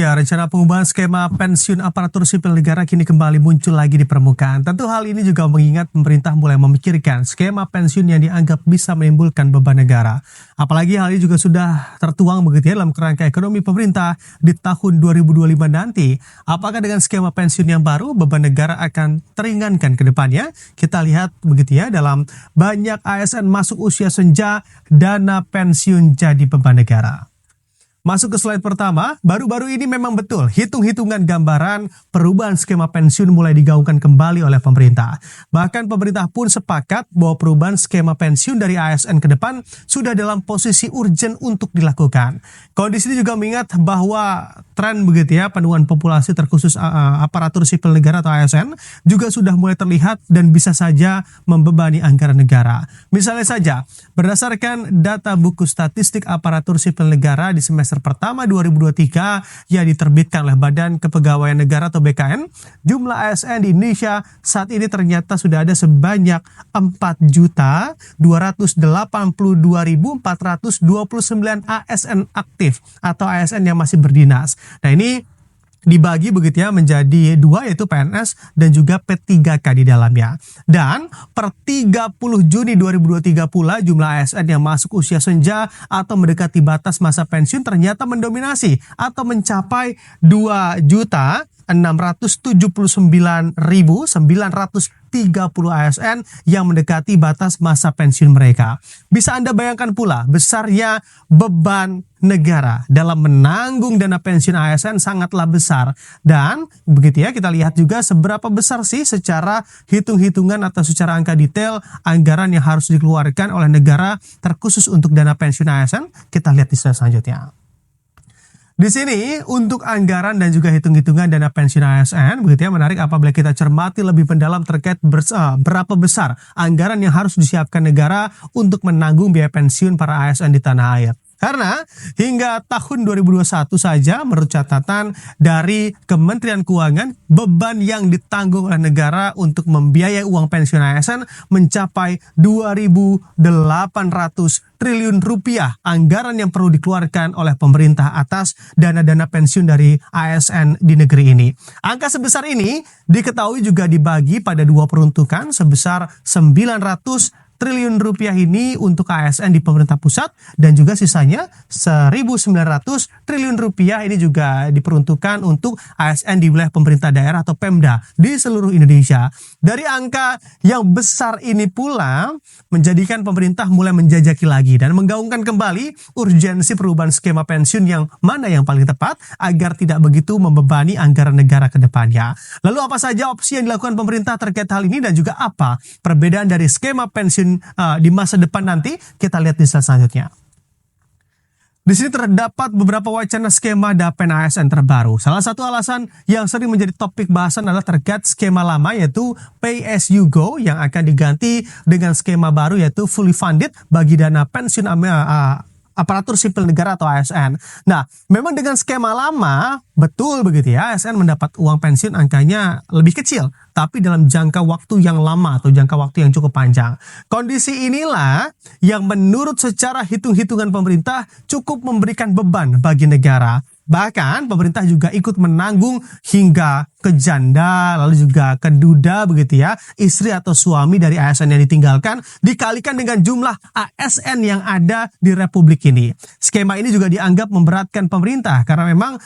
Ya, rencana pengubahan skema pensiun aparatur sipil negara kini kembali muncul lagi di permukaan. Tentu hal ini juga mengingat pemerintah mulai memikirkan skema pensiun yang dianggap bisa menimbulkan beban negara. Apalagi hal ini juga sudah tertuang begitu ya dalam kerangka ekonomi pemerintah di tahun 2025 nanti. Apakah dengan skema pensiun yang baru beban negara akan teringankan ke depannya? Kita lihat begitu ya, dalam banyak ASN masuk usia senja, dana pensiun jadi beban negara. Masuk ke slide pertama, baru-baru ini memang betul hitung-hitungan gambaran perubahan skema pensiun mulai digaungkan kembali oleh pemerintah. Bahkan pemerintah pun sepakat bahwa perubahan skema pensiun dari ASN ke depan sudah dalam posisi urgent untuk dilakukan. Kondisi ini juga mengingat bahwa tren begitu ya penurunan populasi terkhusus aparatur sipil negara atau ASN juga sudah mulai terlihat dan bisa saja membebani anggaran negara. Misalnya saja, berdasarkan data buku statistik aparatur sipil negara di semester pertama 2023 yang diterbitkan oleh Badan Kepegawaian Negara atau BKN, jumlah ASN di Indonesia saat ini ternyata sudah ada sebanyak 4.282.429 ASN aktif atau ASN yang masih berdinas. Nah, ini dibagi begitu ya menjadi dua, yaitu PNS dan juga P3K di dalamnya. Dan per 30 Juni 2023 pula jumlah ASN yang masuk usia senja atau mendekati batas masa pensiun ternyata mendominasi atau mencapai 2.679.930 ASN yang mendekati batas masa pensiun mereka. Bisa Anda bayangkan pula besarnya beban negara dalam menanggung dana pensiun ASN sangatlah besar. Dan begitu ya, kita lihat juga seberapa besar sih secara hitung-hitungan atau secara angka detail anggaran yang harus dikeluarkan oleh negara terkhusus untuk dana pensiun ASN. Kita lihat di slide selanjutnya. Di sini untuk anggaran dan juga hitung-hitungan dana pensiun ASN begitu ya, menarik apabila kita cermati lebih mendalam terkait berapa besar anggaran yang harus disiapkan negara untuk menanggung biaya pensiun para ASN di tanah air. Karena hingga tahun 2021 saja menurut catatan dari Kementerian Keuangan, beban yang ditanggung oleh negara untuk membiayai uang pensiun ASN mencapai 2.800 triliun rupiah anggaran yang perlu dikeluarkan oleh pemerintah atas dana-dana pensiun dari ASN di negeri ini. Angka sebesar ini diketahui juga dibagi pada dua peruntukan sebesar 900 triliun rupiah ini untuk ASN di pemerintah pusat dan juga sisanya 1.900 triliun rupiah ini juga diperuntukkan untuk ASN di wilayah pemerintah daerah atau Pemda di seluruh Indonesia. Dari angka yang besar ini pula menjadikan pemerintah mulai menjajaki lagi dan menggaungkan kembali urgensi perubahan skema pensiun yang mana yang paling tepat agar tidak begitu membebani anggaran negara ke depannya. Lalu apa saja opsi yang dilakukan pemerintah terkait hal ini dan juga apa perbedaan dari skema pensiun di masa depan nanti? Kita lihat di slide selanjutnya. Di sini terdapat beberapa wacana skema DAPEN ASN terbaru. Salah satu alasan yang sering menjadi topik bahasan adalah terkait skema lama yaitu Pay as you go yang akan diganti dengan skema baru yaitu fully funded bagi dana pensiun aparatur sipil negara atau ASN. Nah, memang dengan skema lama, betul begitu ya, ASN mendapat uang pensiun angkanya lebih kecil, tapi dalam jangka waktu yang lama atau jangka waktu yang cukup panjang. Kondisi inilah yang menurut secara hitung-hitungan pemerintah cukup memberikan beban bagi negara. Bahkan pemerintah juga ikut menanggung hingga ke janda, lalu juga ke duda begitu ya, istri atau suami dari ASN yang ditinggalkan, dikalikan dengan jumlah ASN yang ada di Republik ini. Skema ini juga dianggap memberatkan pemerintah karena memang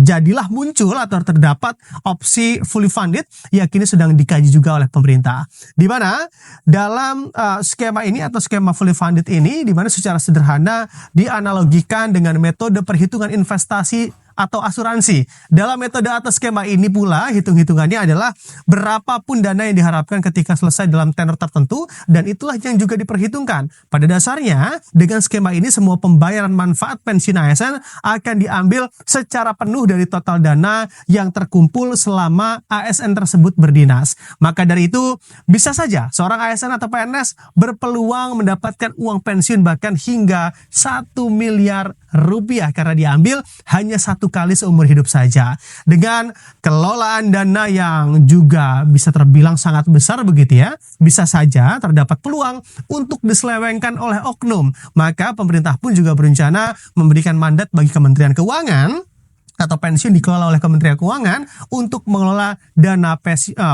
jadilah muncul atau terdapat opsi fully funded yang kini sedang dikaji juga oleh pemerintah. Di mana dalam skema ini atau skema fully funded ini, di mana secara sederhana dianalogikan dengan metode perhitungan investasi atau asuransi. Dalam metode atau skema ini pula hitung-hitungannya adalah berapapun dana yang diharapkan ketika selesai dalam tenor tertentu dan itulah yang juga diperhitungkan. Pada dasarnya dengan skema ini semua pembayaran manfaat pensiun ASN akan diambil secara penuh dari total dana yang terkumpul selama ASN tersebut berdinas. Maka dari itu bisa saja seorang ASN atau PNS berpeluang mendapatkan uang pensiun bahkan hingga 1 miliar rupiah karena diambil hanya satu kali seumur hidup saja. Dengan kelolaan dana yang juga bisa terbilang sangat besar begitu ya, bisa saja terdapat peluang untuk diselewengkan oleh oknum. Maka pemerintah pun juga berencana memberikan mandat bagi Kementerian Keuangan atau pensiun dikelola oleh Kementerian Keuangan untuk mengelola dana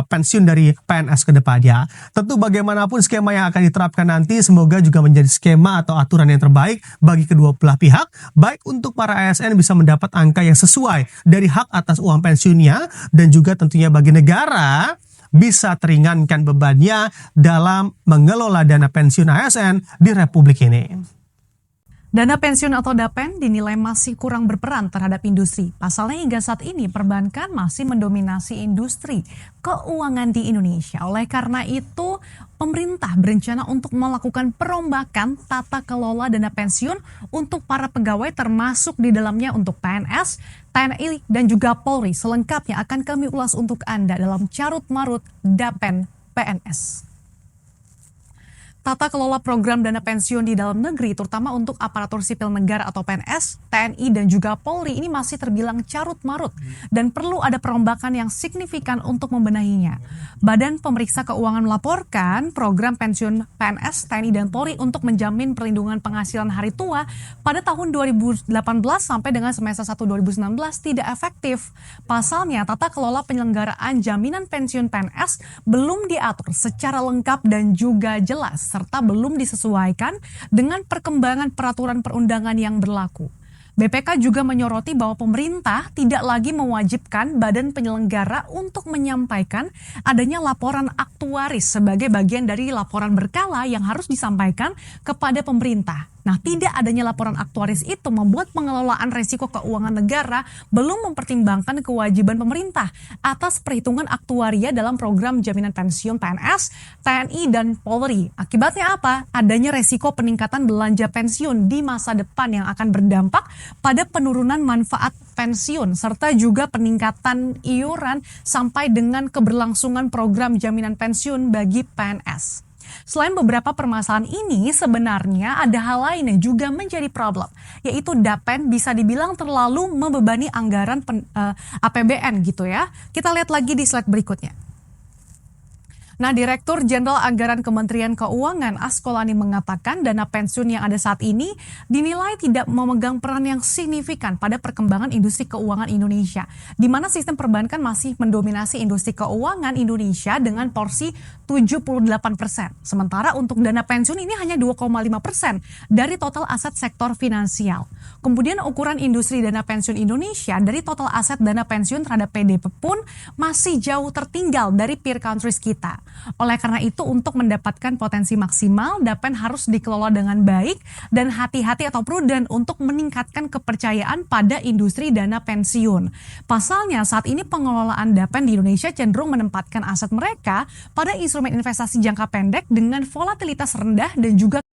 pensiun dari PNS ke depannya. Tentu bagaimanapun skema yang akan diterapkan nanti semoga juga menjadi skema atau aturan yang terbaik bagi kedua belah pihak, baik untuk para ASN bisa mendapat angka yang sesuai dari hak atas uang pensiunnya, dan juga tentunya bagi negara bisa teringankan bebannya dalam mengelola dana pensiun ASN di Republik ini. Dana pensiun atau DAPEN dinilai masih kurang berperan terhadap industri. Pasalnya hingga saat ini perbankan masih mendominasi industri keuangan di Indonesia. Oleh karena itu, pemerintah berencana untuk melakukan perombakan tata kelola dana pensiun untuk para pegawai termasuk di dalamnya untuk PNS, TNI, dan juga Polri. Selengkapnya akan kami ulas untuk Anda dalam Carut Marut DAPEN PNS. Tata kelola program dana pensiun di dalam negeri, terutama untuk aparatur sipil negara atau PNS, TNI, dan juga Polri ini masih terbilang carut-marut dan perlu ada perombakan yang signifikan untuk membenahinya. Badan Pemeriksa Keuangan melaporkan program pensiun PNS, TNI, dan Polri untuk menjamin perlindungan penghasilan hari tua pada tahun 2018 sampai dengan semester 1 2019 tidak efektif. Pasalnya, tata kelola penyelenggaraan jaminan pensiun PNS belum diatur secara lengkap dan juga jelas, serta belum disesuaikan dengan perkembangan peraturan perundangan yang berlaku. BPK juga menyoroti bahwa pemerintah tidak lagi mewajibkan badan penyelenggara untuk menyampaikan adanya laporan aktuaris sebagai bagian dari laporan berkala yang harus disampaikan kepada pemerintah. Nah, tidak adanya laporan aktuaris itu membuat pengelolaan risiko keuangan negara belum mempertimbangkan kewajiban pemerintah atas perhitungan aktuaria dalam program jaminan pensiun PNS, TNI, dan Polri. Akibatnya apa? Adanya risiko peningkatan belanja pensiun di masa depan yang akan berdampak pada penurunan manfaat pensiun serta juga peningkatan iuran sampai dengan keberlangsungan program jaminan pensiun bagi PNS. Selain beberapa permasalahan ini, sebenarnya ada hal lain yang juga menjadi problem, yaitu DAPEN bisa dibilang terlalu membebani anggaran APBN gitu ya. Kita lihat lagi di slide berikutnya. Nah, Direktur Jenderal Anggaran Kementerian Keuangan Askolani mengatakan dana pensiun yang ada saat ini dinilai tidak memegang peran yang signifikan pada perkembangan industri keuangan Indonesia, di mana sistem perbankan masih mendominasi industri keuangan Indonesia dengan porsi 78%. Sementara untuk dana pensiun ini hanya 2,5% dari total aset sektor finansial. Kemudian ukuran industri dana pensiun Indonesia dari total aset dana pensiun terhadap PDB pun masih jauh tertinggal dari peer countries kita. Oleh karena itu, untuk mendapatkan potensi maksimal, DAPEN harus dikelola dengan baik dan hati-hati atau prudent untuk meningkatkan kepercayaan pada industri dana pensiun. Pasalnya, saat ini pengelolaan DAPEN di Indonesia cenderung menempatkan aset mereka pada instrumen investasi jangka pendek dengan volatilitas rendah dan juga